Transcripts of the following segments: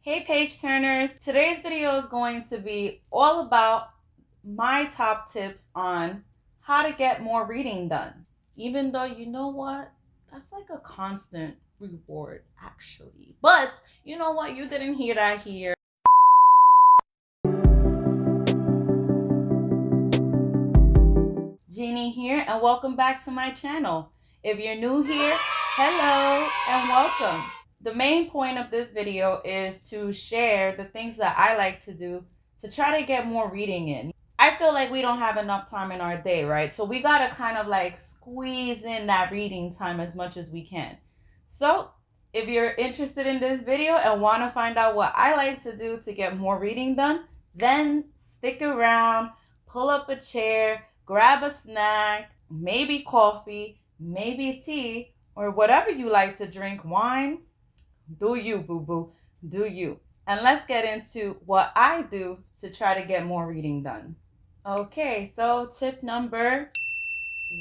Hey page turners, today's video is going to be all about my top tips on how to get more reading done. Even though you know what, that's like a constant reward actually. But you know what, you didn't hear that here. Jeannie here and welcome back to my channel. If you're new here, hello and welcome. The main point of this video is to share the things that I like to do to try to get more reading in. I feel like we don't have enough time in our day, right? So we gotta kind of like squeeze in that reading time as much as we can. So if you're interested in this video and want to find out what I like to do to get more reading done, then stick around, pull up a chair, grab a snack, maybe coffee, maybe tea, or whatever you like to drink, wine. Do you, boo-boo, do you. And let's get into what I do to try to get more reading done. Okay, so tip number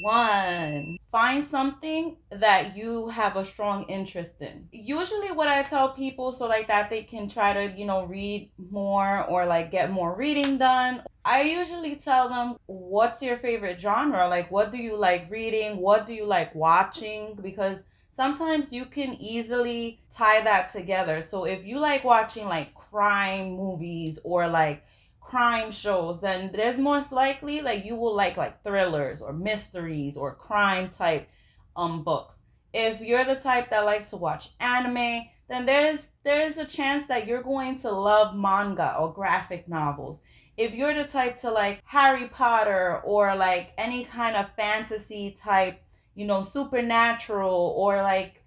1, find something that you have a strong interest in. Usually what I tell people so like that they can try to, read more or like get more reading done, I usually tell them, what's your favorite genre? Like, what do you like reading? What do you like watching? Because sometimes you can easily tie that together. So if you like watching like crime movies or like crime shows, then there's most likely like you will like thrillers or mysteries or crime type books. If you're the type that likes to watch anime, then there's a chance that you're going to love manga or graphic novels. If you're the type to like Harry Potter or like any kind of fantasy type, supernatural, or like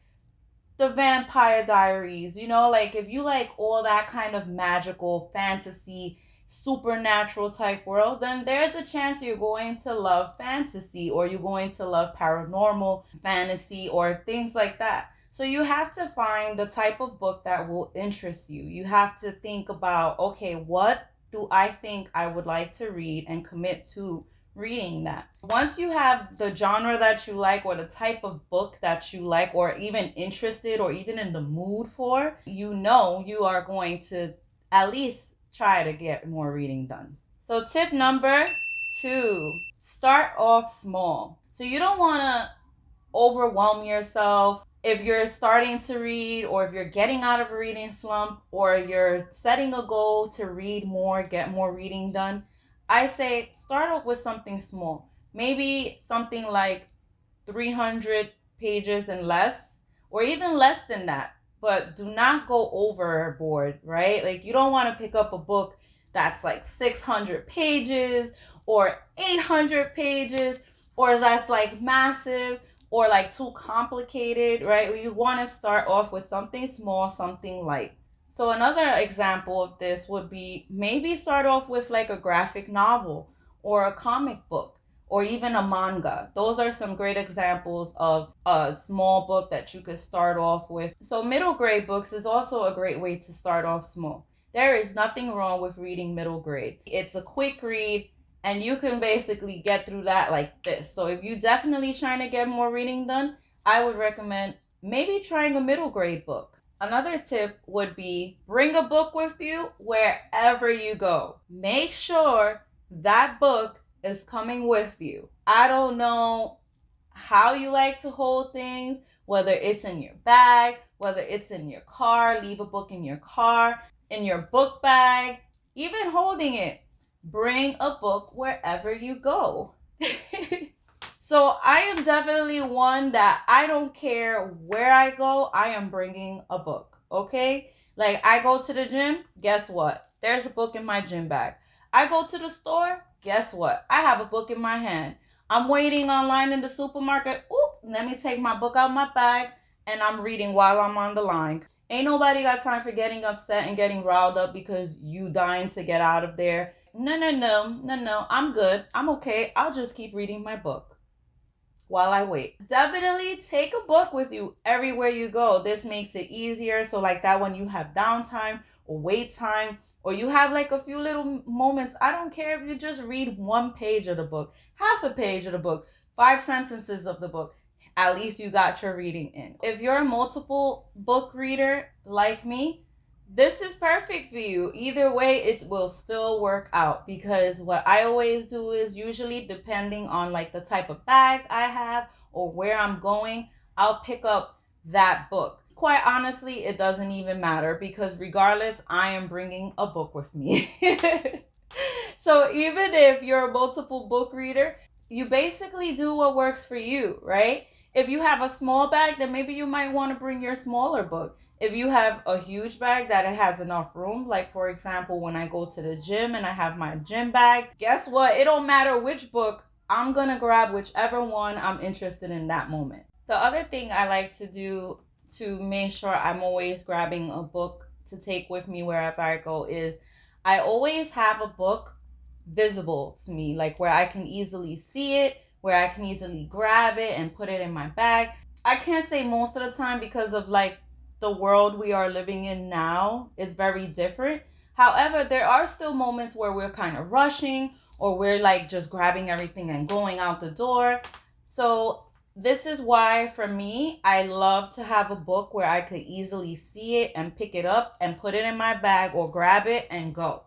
the Vampire Diaries, like if you like all that kind of magical fantasy supernatural type world, then there's a chance you're going to love fantasy or you're going to love paranormal fantasy or things like that. So you have to find the type of book that will interest you. You have to think about, okay, what do I think I would like to read, and commit to reading that. Once you have the genre that you like or the type of book that you like or even interested or even in the mood for, you are going to at least try to get more reading done. So tip number 2, start off small. So you don't want to overwhelm yourself. If you're starting to read, or if you're getting out of a reading slump, or you're setting a goal to read more, get more reading done, I say start off with something small. Maybe something like 300 pages and less, or even less than that. But do not go overboard, right? Like you don't want to pick up a book that's like 600 pages or 800 pages, or that's like massive or like too complicated, right? You want to start off with something small, something light. So another example of this would be maybe start off with like a graphic novel or a comic book or even a manga. Those are some great examples of a small book that you could start off with. So middle grade books is also a great way to start off small. There is nothing wrong with reading middle grade. It's a quick read and you can basically get through that like this. So if you're definitely trying to get more reading done, I would recommend maybe trying a middle grade book. Another tip would be bring a book with you wherever you go. Make sure that book is coming with you. I don't know how you like to hold things, whether it's in your bag, whether it's in your car, leave a book in your car, in your book bag, even holding it. Bring a book wherever you go. So I am definitely one that I don't care where I go, I am bringing a book, okay? Like I go to the gym, guess what? There's a book in my gym bag. I go to the store, guess what? I have a book in my hand. I'm waiting online in the supermarket. Oop, let me take my book out my bag and I'm reading while I'm on the line. Ain't nobody got time for getting upset and getting riled up because you dying to get out of there. No. I'm good. I'm okay. I'll just keep reading my book while I wait. Definitely take a book with you everywhere you go. This makes it easier. So like that when you have downtime or wait time, or you have like a few little moments, I don't care if you just read 1 page of the book, half a page of the book, 5 sentences of the book, at least you got your reading in. If you're a multiple book reader like me, This is perfect for you. Either way, it will still work out, because what I always do is, usually depending on like the type of bag I have or where I'm going, I'll pick up that book. Quite honestly, it doesn't even matter, because regardless, I am bringing a book with me. So even if you're a multiple book reader, you basically do what works for you, right? If you have a small bag, then maybe you might want to bring your smaller book. If you have a huge bag that it has enough room, like for example, when I go to the gym and I have my gym bag, guess what? It don't matter which book, I'm gonna grab whichever one I'm interested in that moment. The other thing I like to do to make sure I'm always grabbing a book to take with me wherever I go is, I always have a book visible to me, like where I can easily see it, where I can easily grab it and put it in my bag. I can't say most of the time, because of like the world we are living in now, it's very different. However, there are still moments where we're kind of rushing, or we're like just grabbing everything and going out the door. So this is why for me, I love to have a book where I could easily see it and pick it up and put it in my bag, or grab it and go.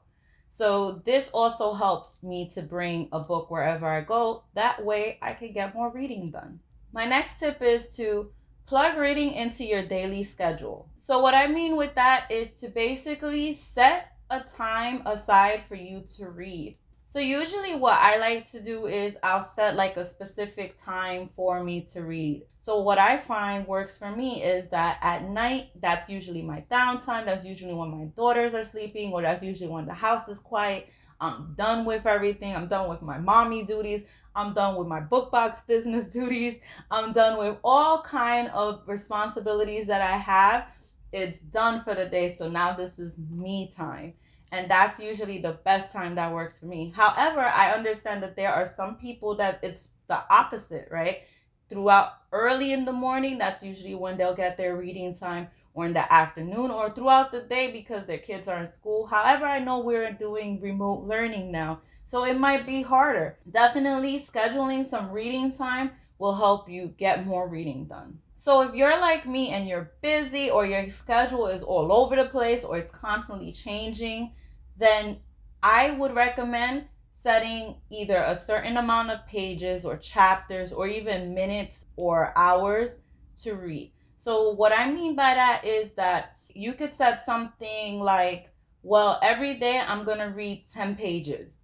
So this also helps me to bring a book wherever I go. That way I can get more reading done. My next tip is to plug reading into your daily schedule. So what I mean with that is to basically set a time aside for you to read. So usually what I like to do is, I'll set like a specific time for me to read. So what I find works for me is that at night, that's usually my downtime. That's usually when my daughters are sleeping, or that's usually when the house is quiet. I'm done with everything. I'm done with my mommy duties. I'm done with my book box business duties. I'm done with all kind of responsibilities that I have. It's done for the day. So now this is me time. And that's usually the best time that works for me. However, I understand that there are some people that it's the opposite, right? Throughout early in the morning, that's usually when they'll get their reading time, or in the afternoon, or throughout the day because their kids are in school. However, I know we're doing remote learning now, so it might be harder. Definitely scheduling some reading time will help you get more reading done. So if you're like me and you're busy, or your schedule is all over the place, or it's constantly changing, then I would recommend setting either a certain amount of pages or chapters, or even minutes or hours to read. So what I mean by that is that you could set something like, well, every day I'm going to read 10 pages,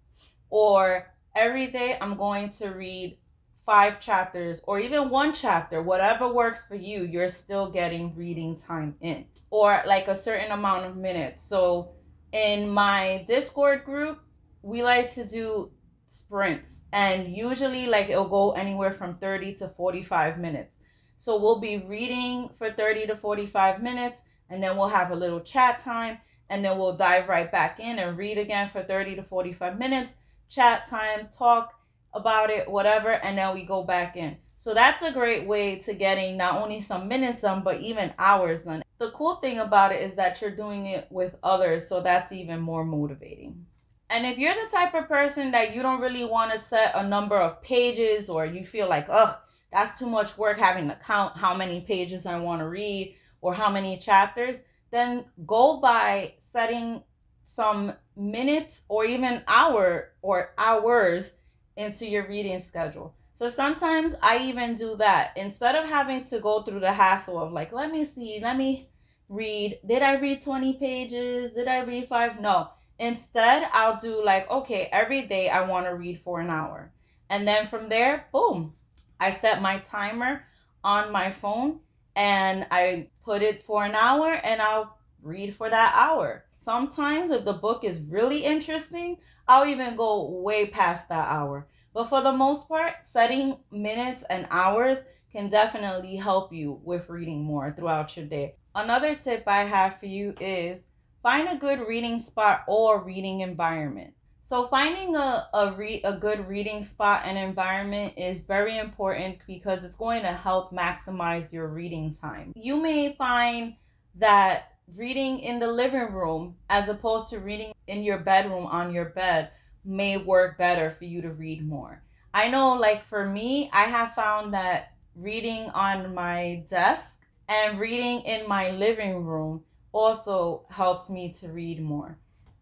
or every day I'm going to read 5 chapters, or even 1 chapter. Whatever works for you, you're still getting reading time in, or like a certain amount of minutes. So in my Discord group, we like to do sprints, and usually like it'll go anywhere from 30 to 45 minutes. So we'll be reading for 30 to 45 minutes, and then we'll have a little chat time, and then we'll dive right back in and read again for 30 to 45 minutes, chat time, talk about it, whatever, and then we go back in. So that's a great way to getting not only some minutes done, but even hours done. The cool thing about it is that you're doing it with others, so that's even more motivating. And if you're the type of person that you don't really want to set a number of pages, or you feel like, ugh, that's too much work having to count how many pages I want to read or how many chapters, then go by setting some minutes or even hours into your reading schedule. So sometimes I even do that. Instead of having to go through the hassle of like, let me see, let me read. Did I read 20 pages? Did I read 5? No. Instead, I'll do like, okay, every day I want to read for an hour. And then from there, boom, I set my timer on my phone, and I put it for an hour, and I'll read for that hour. Sometimes if the book is really interesting, I'll even go way past that hour. But for the most part, setting minutes and hours can definitely help you with reading more throughout your day. Another tip I have for you is find a good reading spot or reading environment. So finding a good reading spot and environment is very important, because it's going to help maximize your reading time. You may find that reading in the living room as opposed to reading in your bedroom on your bed may work better for you to read more. I know, like for me, I have found that reading on my desk and reading in my living room also helps me to read more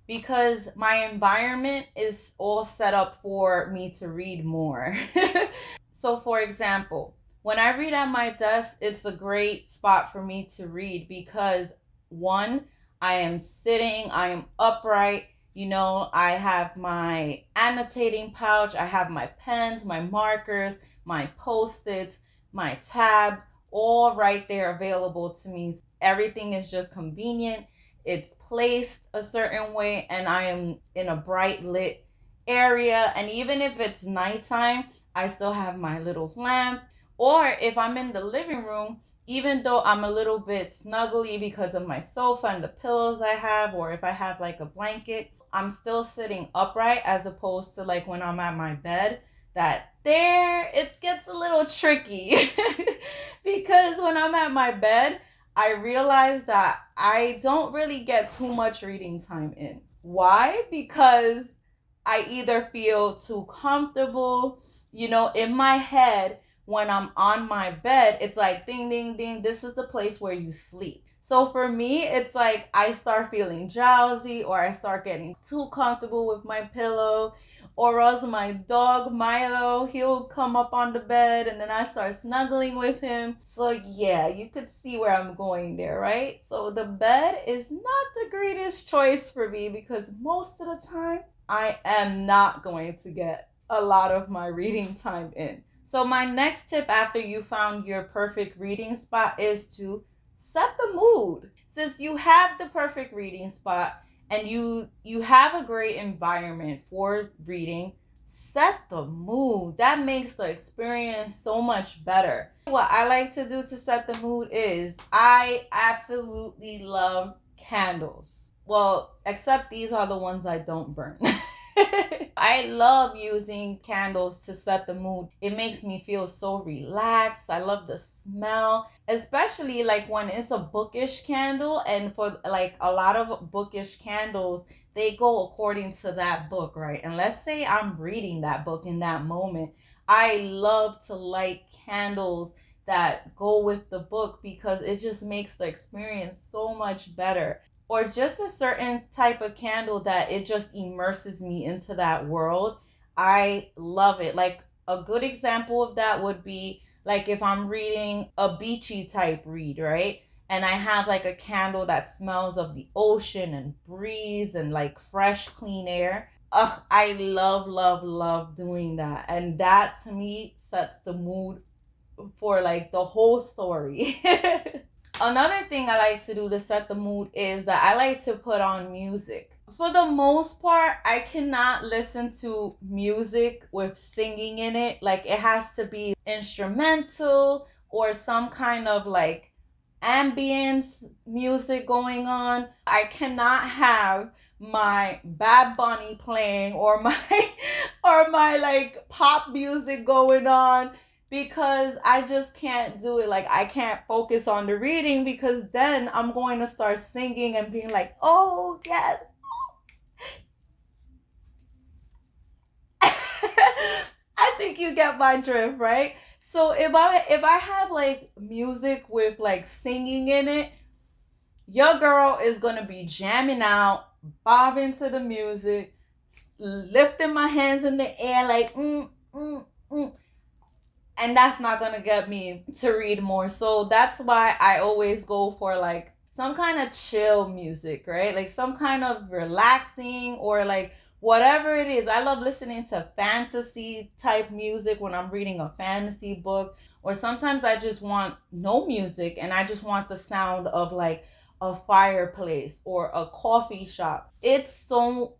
because my environment is all set up for me to read more. So, for example, when I read at my desk, it's a great spot for me to read because one, I am sitting, I am upright. I have my annotating pouch, I have my pens, my markers, my post-its, my tabs, all right there available to me. Everything is just convenient. It's placed a certain way, and I am in a bright lit area. And even if it's nighttime, I still have my little lamp. Or if I'm in the living room, even though I'm a little bit snuggly because of my sofa and the pillows I have, or if I have like a blanket, I'm still sitting upright as opposed to like when I'm at my bed. That there it gets a little tricky because when I'm at my bed, I realize that I don't really get too much reading time in. Why? Because I either feel too comfortable, in my head when I'm on my bed, it's like ding, ding, ding. This is the place where you sleep. So for me, it's like I start feeling drowsy or I start getting too comfortable with my pillow, or else my dog Milo, he'll come up on the bed and then I start snuggling with him. So yeah, you could see where I'm going there, right? So the bed is not the greatest choice for me because most of the time I am not going to get a lot of my reading time in. So my next tip after you found your perfect reading spot is to set the mood. Since you have the perfect reading spot and you have a great environment for reading, set the mood. That makes the experience so much better. What I like to do to set the mood is I absolutely love candles. Well, except these are the ones I don't burn. I love using candles to set the mood. It makes me feel so relaxed. I love the smell, especially like when it's a bookish candle. And for like a lot of bookish candles, they go according to that book, right? And let's say I'm reading that book in that moment. I love to light candles that go with the book because it just makes the experience so much better, or just a certain type of candle that it just immerses me into that world. I love it. Like a good example of that would be like if I'm reading a beachy type read, right? And I have like a candle that smells of the ocean and breeze and like fresh, clean air. Ugh, I love, love, love doing that. And that to me sets the mood for like the whole story. Another thing I like to do to set the mood is that I like to put on music. For the most part, I cannot listen to music with singing in it. Like it has to be instrumental or some kind of like ambience music going on. I cannot have my Bad Bunny playing or my or my like pop music going on because I just can't do it. Like I can't focus on the reading because then I'm going to start singing and being like, "Oh, yes." I think you get my drift, right? So if I have like music with like singing in it, your girl is going to be jamming out, bobbing to the music, lifting my hands in the air like mm. And that's not gonna get me to read more. So that's why I always go for like some kind of chill music, right? Like some kind of relaxing or like whatever it is. I love listening to fantasy type music when I'm reading a fantasy book, or sometimes I just want no music and I just want the sound of like a fireplace or a coffee shop. It's so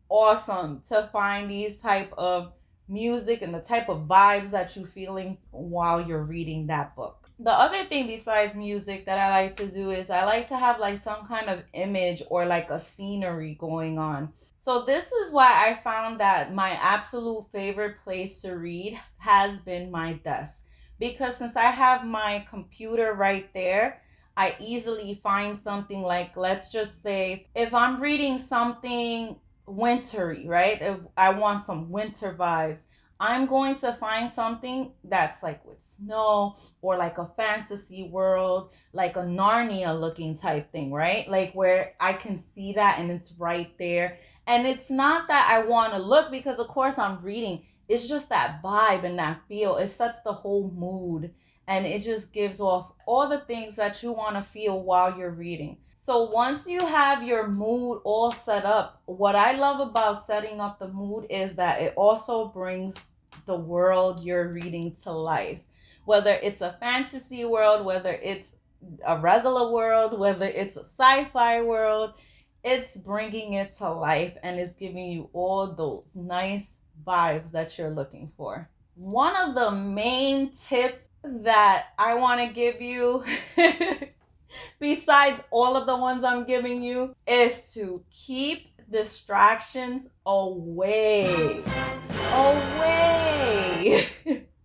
awesome to find these type of music and the type of vibes that you're feeling while you're reading that book. The other thing besides music that I like to do is I like to have like some kind of image or like a scenery going on. So this is why I found that my absolute favorite place to read has been my desk. Because since I have my computer right there, I easily find something like, let's just say, if I'm reading something wintry, right? If I want some winter vibes, I'm going to find something that's like with snow or like a fantasy world, like a Narnia looking type thing, right? Like where I can see that and it's right there. And it's not that I want to look because, of course, I'm reading. It's just that vibe and that feel. It sets the whole mood and it just gives off all the things that you want to feel while you're reading. So once you have your mood all set up, what I love about setting up the mood is that it also brings the world you're reading to life. Whether it's a fantasy world, whether it's a regular world, whether it's a sci-fi world, it's bringing it to life and it's giving you all those nice vibes that you're looking for. One of the main tips that I want to give you besides all of the ones I'm giving you is to keep distractions away. Away.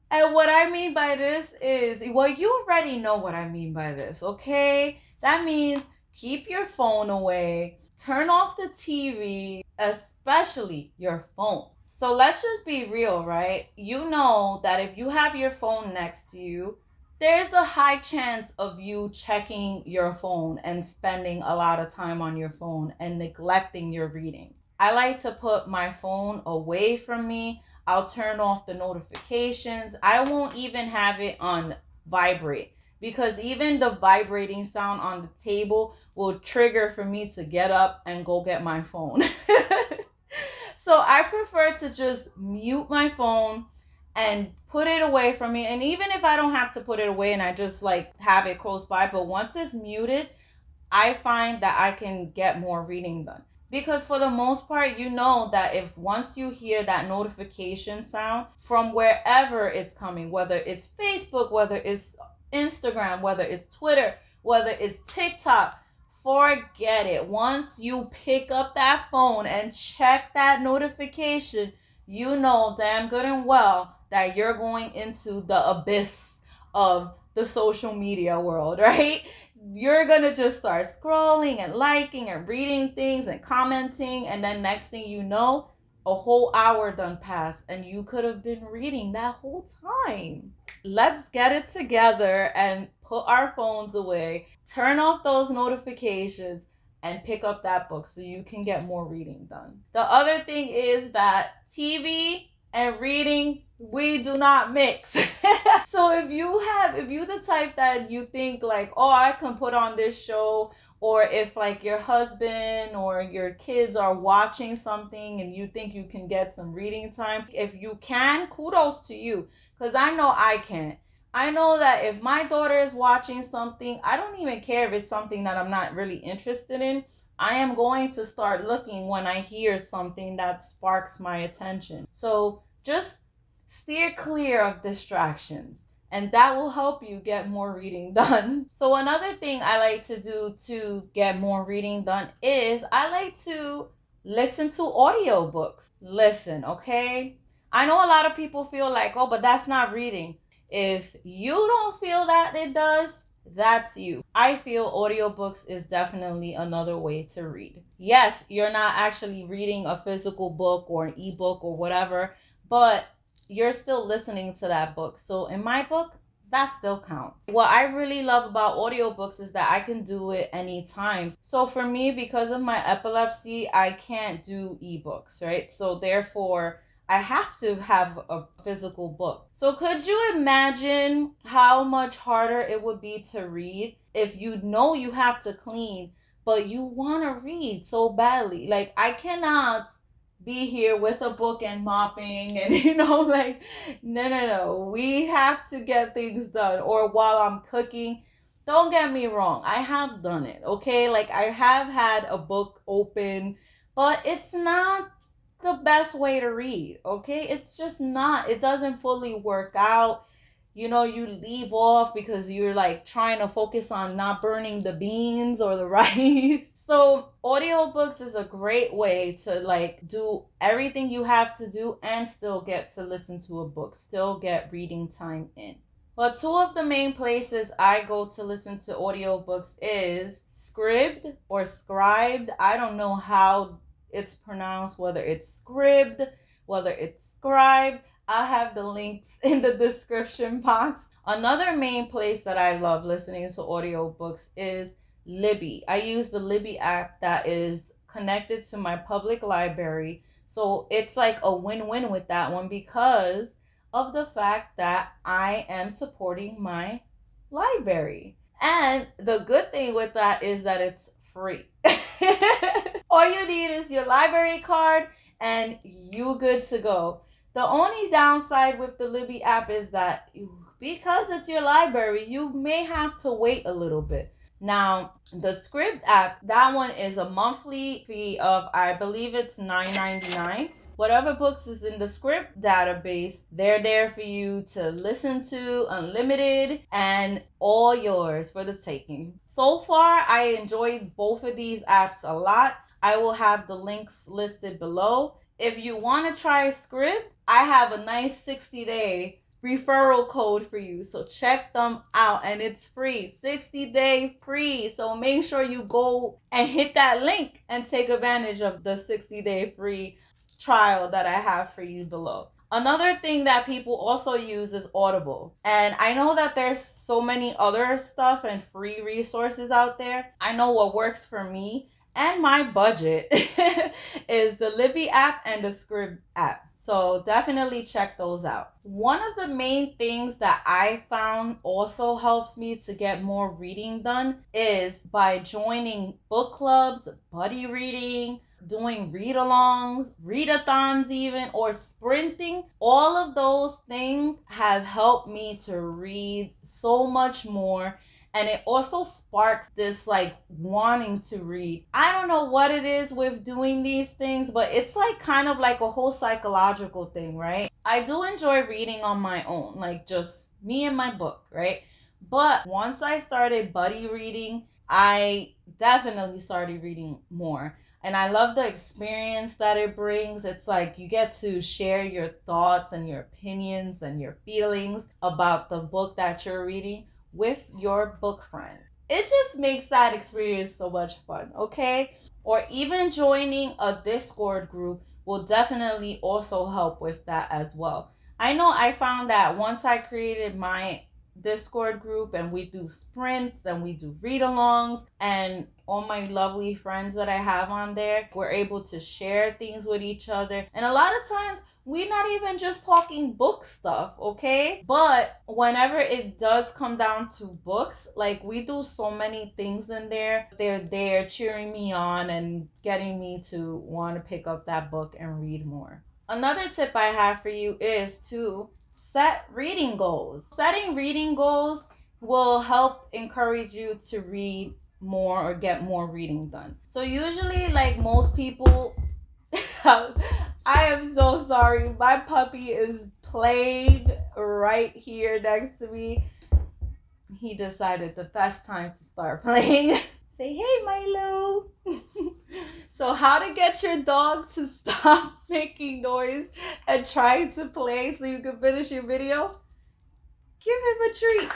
And what I mean by this is, well, you already know what I mean by this, okay? That means keep your phone away, turn off the TV, especially your phone. So let's just be real, right? You know that if you have your phone next to you, there's a high chance of you checking your phone and spending a lot of time on your phone and neglecting your reading. I like to put my phone away from me. I'll turn off the notifications. I won't even have it on vibrate because even the vibrating sound on the table will trigger for me to get up and go get my phone. So I prefer to just mute my phone and put it away from me. And even if I don't have to put it away and I just like have it close by, but once it's muted, I find that I can get more reading done. Because for the most part, you know that if once you hear that notification sound from wherever it's coming, whether it's Facebook, whether it's Instagram, whether it's Twitter, whether it's TikTok, forget it. Once you pick up that phone and check that notification, you know damn good and well that you're going into the abyss of the social media world, right? You're gonna just start scrolling and liking and reading things and commenting, and then next thing you know, a whole hour done passed and you could have been reading that whole time. Let's get it together and put our phones away, turn off those notifications, and pick up that book so you can get more reading done. The other thing is that TV and reading, we do not mix. So if you the type that you think like, oh, I can put on this show, or if like your husband or your kids are watching something and you think you can get some reading time, if you can, kudos to you, because I know I can't. I know that if my daughter is watching something, I don't even care if it's something that I'm not really interested in. I am going to start looking when I hear something that sparks my attention. So just steer clear of distractions, and that will help you get more reading done. So another thing I like to do to get more reading done is I like to listen to audiobooks. Listen, okay? I know a lot of people feel like, oh, but that's not reading. If you don't feel that it does, that's you. I feel audiobooks is definitely another way to read. Yes, you're not actually reading a physical book or an ebook or whatever, but you're still listening to that book. So in my book, that still counts. What I really love about audiobooks is that I can do it anytime. So for me, because of my epilepsy, I can't do ebooks, right? So therefore, I have to have a physical book. So could you imagine how much harder it would be to read if you know you have to clean, but you want to read so badly? Like, I cannot be here with a book and mopping and like, no, we have to get things done. Or while I'm cooking, don't get me wrong, I have done it, okay? Like, I have had a book open, but it's not the best way to read, okay? It's just not. It doesn't fully work out. You leave off because you're like trying to focus on not burning the beans or the rice. So audiobooks is a great way to like do everything you have to do and still get to listen to a book, still get reading time in. But two of the main places I go to listen to audiobooks is Scribd or Scribed. I don't know how it's pronounced, whether it's Scribd, whether it's Scribe. I'll have the links in the description box. Another main place that I love listening to audiobooks is Libby. I use the Libby app that is connected to my public library. So it's like a win-win with that one because of the fact that I am supporting my library. And the good thing with that is that it's free. All you need is your library card and you good to go. The only downside with the Libby app is that because it's your library, you may have to wait a little bit. Now, the Scribd app, that one is a monthly fee of, I believe it's $9.99. Whatever books is in the Scribd database, they're there for you to listen to, unlimited, and all yours for the taking. So far, I enjoyed both of these apps a lot. I will have the links listed below. If you want to try Scribd, I have a nice 60-day referral code for you. So check them out and it's free. 60-day free. So make sure you go and hit that link and take advantage of the 60-day free trial that I have for you below. Another thing that people also use is Audible. And I know that there's so many other stuff and free resources out there. I know what works for me and my budget is the Libby app and the Scribd app. So definitely check those out. One of the main things that I found also helps me to get more reading done is by joining book clubs, buddy reading, doing read-alongs, readathons even, or sprinting. All of those things have helped me to read so much more. And it also sparks this like wanting to read. I don't know what it is with doing these things, but it's like kind of like a whole psychological thing, right? I do enjoy reading on my own, like just me and my book, right? But once I started buddy reading, I definitely started reading more. And I love the experience that it brings. It's like you get to share your thoughts and your opinions and your feelings about the book that you're reading with your book friend. It just makes that experience so much fun, okay? Or even joining a Discord group will definitely also help with that as well. I know I found that once I created my Discord group and we do sprints and we do read-alongs, and all my lovely friends that I have on there, we're able to share things with each other. And a lot of times we're not even just talking book stuff, okay? But whenever it does come down to books, like we do so many things in there. They're there cheering me on and getting me to want to pick up that book and read more. Another tip I have for you is to set reading goals. Setting reading goals will help encourage you to read more or get more reading done. So usually, like most people, I am so sorry. My puppy is playing right here next to me. He decided the best time to start playing. Say, hey, Milo. So how to get your dog to stop making noise and trying to play so you can finish your video? Give him a treat.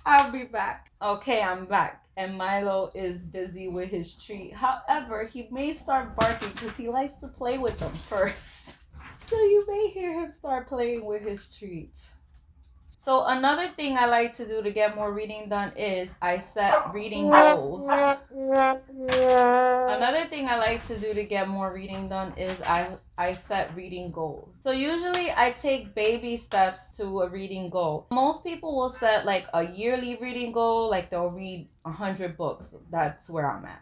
I'll be back. Okay, I'm back. And Milo is busy with his treat. However, he may start barking because he likes to play with them first. So you may hear him start playing with his treat. So another thing I like to do to get more reading done is I set reading goals. Another thing I like to do to get more reading done is I set reading goals. So usually I take baby steps to a reading goal. Most people will set like a yearly reading goal, like they'll read 100 books. That's where I'm at.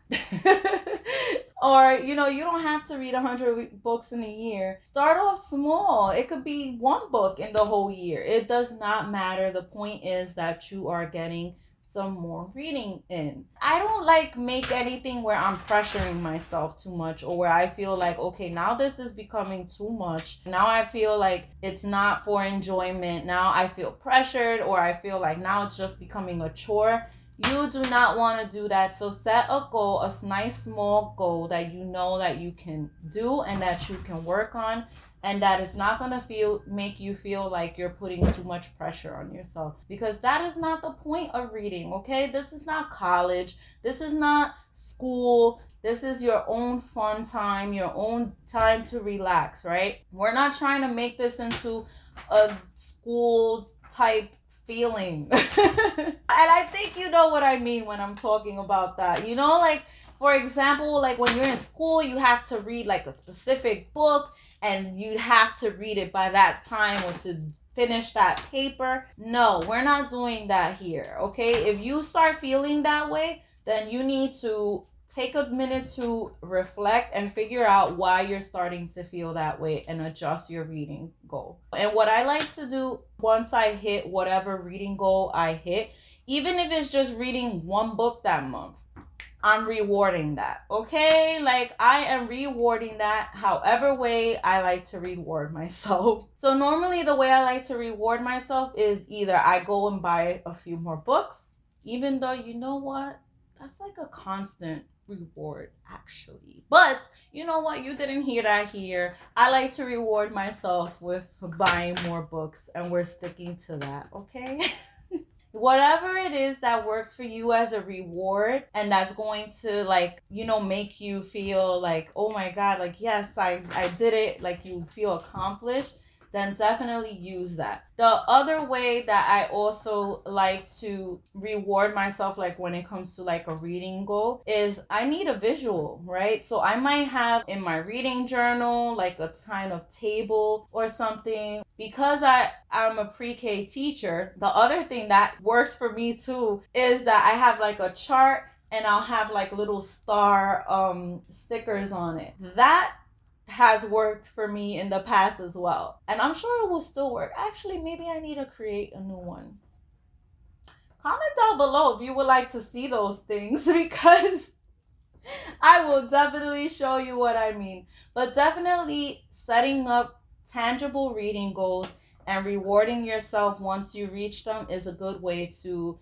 Or, you don't have to read 100 books in a year. Start off small. It could be one book in the whole year. It does not matter. The point is that you are getting some more reading in. I don't make anything where I'm pressuring myself too much or where I feel like, okay, now this is becoming too much. Now I feel like it's not for enjoyment. Now I feel pressured, or I feel like now it's just becoming a chore. You do not want to do that. So set a goal, a nice small goal that you know that you can do and that you can work on, and that it's not going to make you feel like you're putting too much pressure on yourself, because that is not the point of reading, okay? This is not college. This is not school. This is your own fun time, your own time to relax, right? We're not trying to make this into a school type feeling. And I think you know what I mean when I'm talking about that. You know, like, for example, like when you're in school, you have to read like a specific book and you have to read it by that time or to finish that paper. No, we're not doing that here, okay? If you start feeling that way, then you need to take a minute to reflect and figure out why you're starting to feel that way and adjust your reading goal. And what I like to do once I hit whatever reading goal I hit, even if it's just reading one book that month, I'm rewarding that, okay? Like, I am rewarding that however way I like to reward myself. So normally the way I like to reward myself is either I go and buy a few more books, even though, you know what, that's like a constant reward actually. But you know what, you didn't hear that here. I like to reward myself with buying more books, and we're sticking to that, okay? Whatever it is that works for you as a reward and that's going to, like, you know, make you feel like, oh my god, like, yes, I did it, like you feel accomplished, then definitely use that. The other way that I also like to reward myself, like when it comes to like a reading goal, is I need a visual, right? So I might have in my reading journal like a kind of table or something. Because I'm a pre-K teacher, the other thing that works for me too is that I have like a chart and I'll have like little star stickers on it. That has worked for me in the past as well. And I'm sure it will still work. Actually, maybe I need to create a new one. Comment down below if you would like to see those things because I will definitely show you what I mean. But definitely setting up tangible reading goals and rewarding yourself once you reach them is a good way to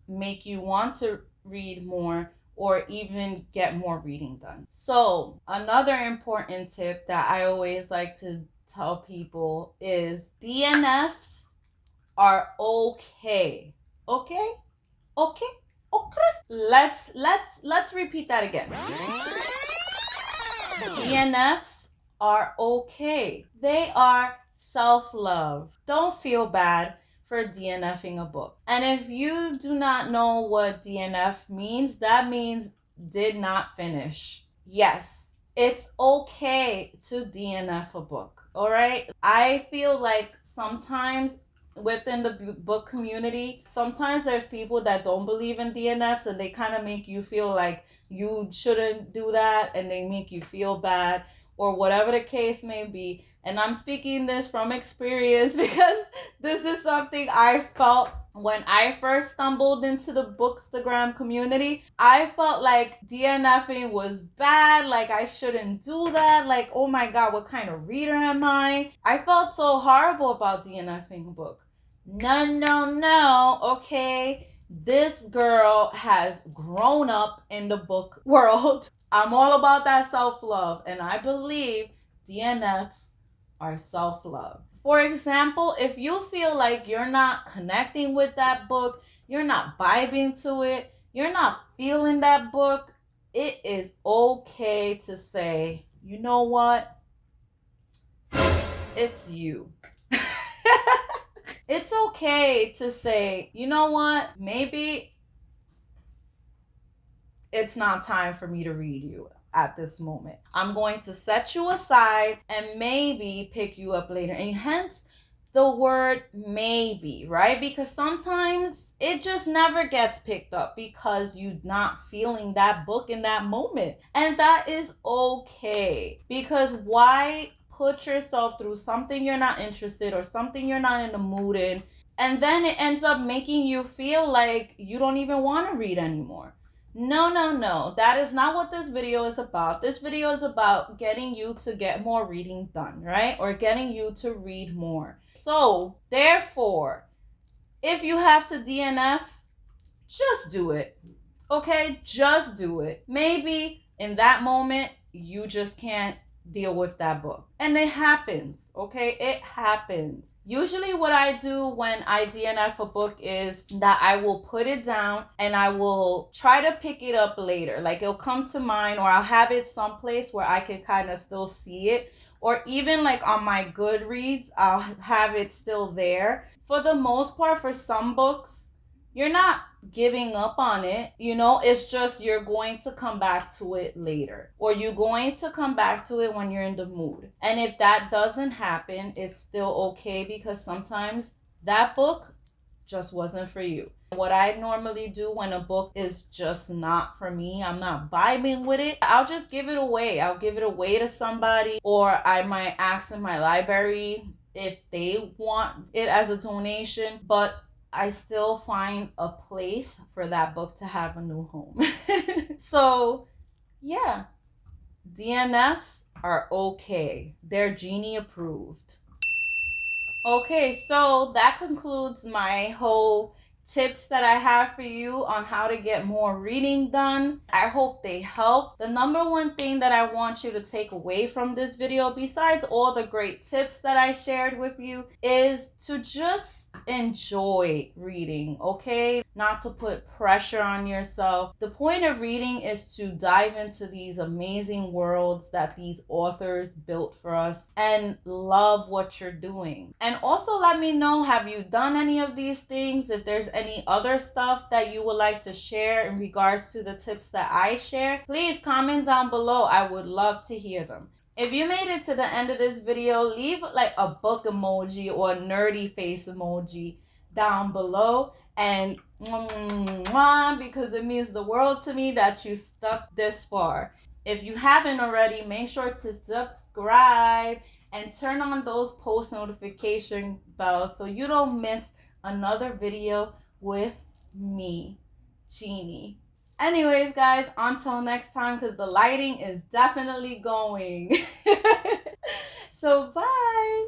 make you want to read more or even get more reading done. So, another important tip that I always like to tell people is DNFs are okay. Okay? Okay? Okay. Let's repeat that again. DNFs are okay. They are self-love. Don't feel bad for DNFing a book. And if you do not know what DNF means, that means did not finish. Yes, it's okay to DNF a book, all right? I feel like sometimes within the book community, sometimes there's people that don't believe in DNFs and they kind of make you feel like you shouldn't do that and they make you feel bad or whatever the case may be. And I'm speaking this from experience because this is something I felt when I first stumbled into the Bookstagram community. I felt like DNFing was bad, like I shouldn't do that, like, oh my god, what kind of reader am I? I felt so horrible about DNFing a book. No, okay? This girl has grown up in the book world. I'm all about that self-love, and I believe DNFs are self-love. For example, if you feel like you're not connecting with that book, you're not vibing to it, you're not feeling that book, it is okay to say, you know what? It's you. It's okay to say, you know what? Maybe it's not time for me to read you at this moment. I'm going to set you aside and maybe pick you up later. And hence the word maybe, right? Because sometimes it just never gets picked up because you're not feeling that book in that moment. And that is okay. Because why put yourself through something you're not interested or something you're not in the mood in, and then it ends up making you feel like you don't even want to read anymore? No. That is not what this video is about. This video is about getting you to get more reading done, right? Or getting you to read more. So, therefore, if you have to DNF, just do it. Okay? Just do it. Maybe in that moment, you just can't deal with that book. And it happens, okay? It happens. Usually what I do when I DNF a book is that I will put it down and I will try to pick it up later. Like it'll come to mind, or I'll have it someplace where I can kind of still see it. Or even like on my Goodreads, I'll have it still there. For the most part, for some books, you're not giving up on it. It's just you're going to come back to it later, or you're going to come back to it when you're in the mood. And if that doesn't happen, it's still okay, because sometimes that book just wasn't for you. What I normally do when a book is just not for me, I'm not vibing with it, I'll just give it away. I'll give it away to somebody, or I might ask in my library if they want it as a donation. But I still find a place for that book to have a new home. So, yeah, DNFs are okay. They're Genie approved. Okay, so that concludes my whole tips that I have for you on how to get more reading done. I hope they help. The number one thing that I want you to take away from this video, besides all the great tips that I shared with you, is to just enjoy reading, okay? Not to put pressure on yourself. The point of reading is to dive into these amazing worlds that these authors built for us and love what you're doing. And also let me know, have you done any of these things? If there's any other stuff that you would like to share in regards to the tips that I share, please comment down below. I would love to hear them. If you made it to the end of this video, leave like a book emoji or a nerdy face emoji down below, and because it means the world to me that you stuck this far. If you haven't already, make sure to subscribe and turn on those post notification bells so you don't miss another video with me, Genie. Anyways, guys, until next time, because the lighting is definitely going. So, bye.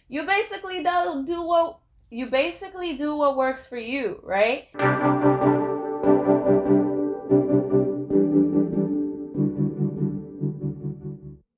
You basically do what works for you, right?